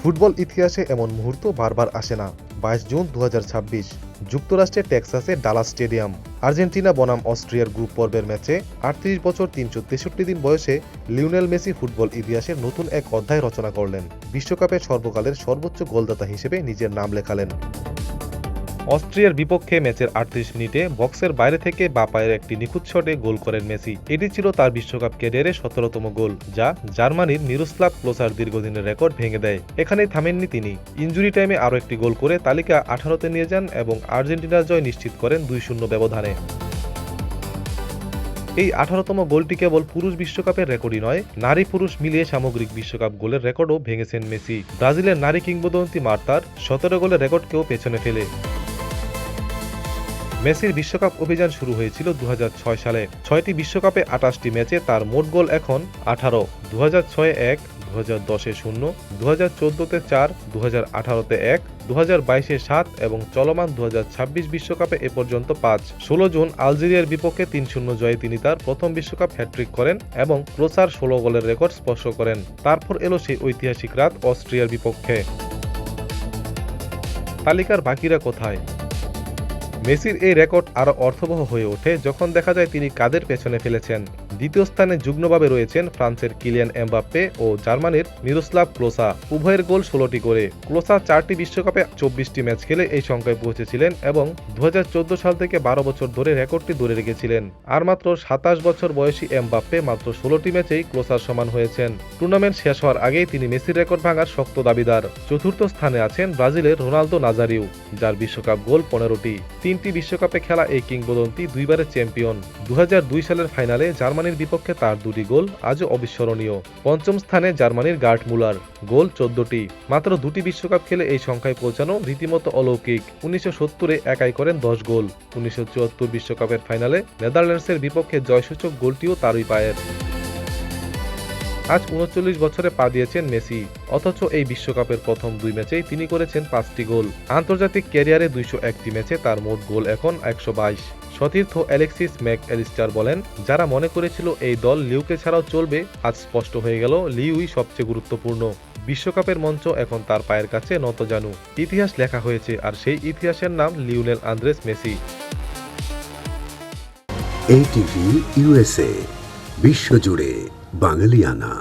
Football ইতিহাসে এমন মুহূর্ত বারবার আসে না। 22 জুন 2026 যুক্তরাষ্ট্রের টেক্সাসে ডালাস স্টেডিয়াম। আর্জেন্টিনা বনাম অস্ট্রিয়ার গ্রুপ পর্বের ম্যাচে 38 বছর 363 দিন বয়সে লিওনেল মেসি ফুটবল ইতিহাসের নতুন এক অধ্যায় রচনা করলেন। বিশ্বকাপে সর্বকালের সর্বোচ্চ গোলদাতা হিসেবে নিজের নাম লেখালেন। অস্ট্রিয়ার বিপক্ষে ম্যাচের 38 মিনিটে বক্সের বাইরে থেকে বাঁ পায়ের একটি নিখুঁত শটে গোল করেন মেসি। এটি ছিল তার বিশ্বকাপ ক্যারিয়ারে 17তম গোল, যা জার্মানির মিরোস্লাভ ক্লোসার দীর্ঘদিনের রেকর্ড ভেঙে দেয়। এখানেই থামেননি তিনি। ইনজুরি টাইমে আরও একটি গোল করে তালিকা 18তে নিয়ে যান এবং আর্জেন্টিনার জয় নিশ্চিত করেন 2-0 ব্যবধানে। এই 18তম গোলটি কেবল পুরুষ বিশ্বকাপের রেকর্ডই নয়, নারী পুরুষ মিলিয়ে সামগ্রিক বিশ্বকাপ গোলের রেকর্ডও ভেঙেছেন মেসি। ব্রাজিলের নারী কিংবদন্তি মার্তার 17 গোলের রেকর্ডকেও পেছনে ফেলে। মেসির বিশ্বকাপ অভিযান শুরু হয়েছিল 2006 সালে। 6টি বিশ্বকাপে 28টি ম্যাচে তার মোট গোল এখন 18। 2006-এ 1, 2010-এ 0, 2014-তে 4, 2018-তে 1, 2022-এ 7 এবং চলমান 2026 বিশ্বকাপে এ পর্যন্ত 5। 16 জুন আলজেরিয়ার বিপক্ষে 3-0 জয়ে তিনি তার প্রথম বিশ্বকাপ হ্যাট্রিক করেন এবং ক্লোসার 16 গোলের রেকর্ড স্পর্শ করেন। তারপর এলো সেই ঐতিহাসিক রাত অস্ট্রিয়ার বিপক্ষে। তালিকার বাকিরা কোথায়? মেসির এই রেকর্ড আরও অর্থবহ হয়ে ওঠে যখন দেখা যায় তিনি কাদের পেছনে ফেলেছেন। দ্বিতীয় স্থানে যুগ্মভাবে রয়েছেন ফ্রান্সের কিলিয়ান এমবাপ্পে ও জার্মানির মিরোস্লাভ ক্লোসা, উভয়ের গোল 16টি করে। ক্লোসা 4টি বিশ্বকাপে 24টি ম্যাচ খেলে এই সংখ্যায় পৌঁছেছিলেন এবং 2014 সাল থেকে 12 বছর ধরে রেকর্ডটি ধরে রেখেছিলেন। আর মাত্র 27 বছর বয়সী এমবাপ্পে মাত্র 16টি ম্যাচেই ক্লোসার সমান হয়েছেন। টুর্নামেন্ট শেষ হওয়ার আগেই তিনি মেসির রেকর্ড ভাঙার শক্ত দাবিদার। চতুর্থ স্থানে আছেন ব্রাজিলের রোনালদো নাজারিও, যার বিশ্বকাপ গোল 15টি। 3টি বিশ্বকাপে খেলা এই কিংবদন্তি দুইবারের চ্যাম্পিয়ন। 2002 সালের ফাইনালে জার্মানির বিপক্ষে তার 2টি গোল আজও অবিস্মরণীয়। পঞ্চম স্থানে জার্মানির গার্ট মুলার, গোল 14টি। মাত্র 2টি বিশ্বকাপ খেলে এই সংখ্যায় পৌঁছানো রীতিমতো অলৌকিক। 1970-এ একাই করেন 10 গোল। 1974 বিশ্বকাপের ফাইনালে নেদারল্যান্ডসের বিপক্ষে জয়সূচক গোলটিও তারই পায়ের। আজ 39 বছরে পা দিয়েছেন মেসি, অথচ এই বিশ্বকাপের প্রথম 2 ম্যাচেই তিনি করেছেন 5টি গোল। আন্তর্জাতিক ক্যারিয়ারে 201টি ম্যাচে তার মোট গোল এখন 122। সতীর্থ অ্যালেক্সিস ম্যাক অ্যালিস্টার বলেন, যারা মনে করেছিল এই দল লিওকে ছাড়াও চলবে, আজ স্পষ্ট হয়ে গেল লিওই সবচেয়ে গুরুত্বপূর্ণ। বিশ্বকাপের মঞ্চ এখন তার পায়ের কাছে নতজানু। ইতিহাস লেখা হয়েছে, আর সেই ইতিহাসের নাম Lionel Andres Messi. ATV USA, বিশ্বজুড়ে বাঙালিয়ানা।